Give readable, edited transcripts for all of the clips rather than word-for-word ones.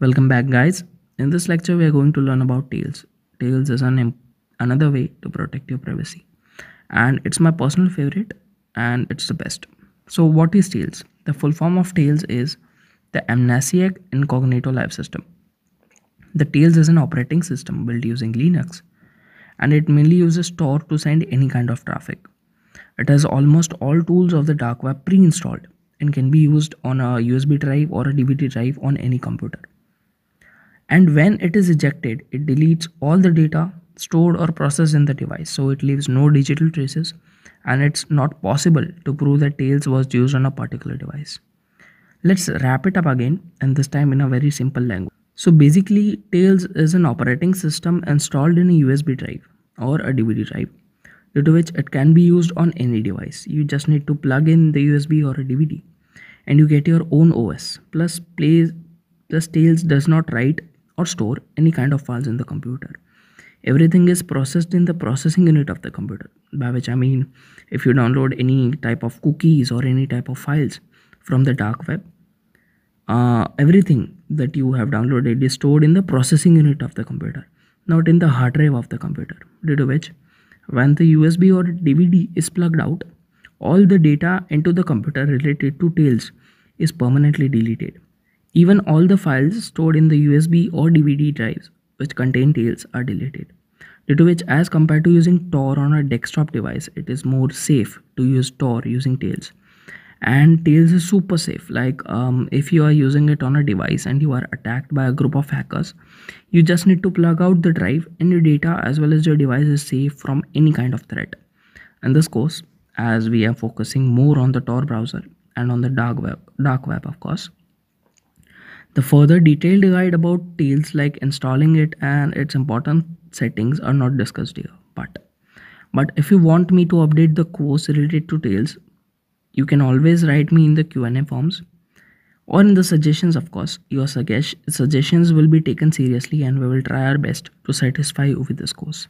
Welcome back, guys. In this lecture, we are going to learn about Tails. Tails is another way to protect your privacy, and it's my personal favorite, and it's the best. So, what is Tails? The full form of Tails is the Amnesiac Incognito Live System. The Tails is an operating system built using Linux, and it mainly uses Tor to send any kind of traffic. It has almost all tools of the dark web pre-installed and can be used on a USB drive or a DVD drive on any computer. And when it is ejected, it deletes all the data stored or processed in the device, so it leaves no digital traces, and it's not possible to prove that Tails was used on a particular device. Let's wrap it up again, and this time in a very simple language. So basically, Tails is an operating system installed in a USB drive or a DVD drive, due to which it can be used on any device. You just need to plug in the USB or a DVD, and you get your own OS. Plus Tails does not write or store any kind of files in the computer. Everything is processed in the processing unit of the computer, by which I mean if you download any type of cookies or any type of files from the dark web, everything that you have downloaded is stored in the processing unit of the computer, not in the hard drive of the computer, due to which when the USB or DVD is plugged out, all the data into the computer related to Tails is permanently deleted. Even all the files stored in the USB or DVD drives which contain Tails are deleted. Due to which, as compared to using Tor on a desktop device, it is more safe to use Tor using Tails. And Tails is super safe. Like if you are using it on a device and you are attacked by a group of hackers, you just need to plug out the drive and your data as well as your device is safe from any kind of threat. In this course, as we are focusing more on the Tor browser and on the dark web of course, the further detailed guide about Tails, like installing it and its important settings, are not discussed here. But if you want me to update the course related to Tails, you can always write me in the Q&A forms or in the suggestions. Of course, your suggestions will be taken seriously, and we will try our best to satisfy you with this course.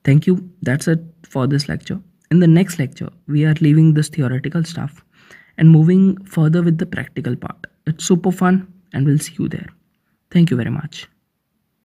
Thank you. That's it for this lecture. In the next lecture, we are leaving this theoretical stuff and moving further with the practical part. It's super fun, and we'll see you there. Thank you very much.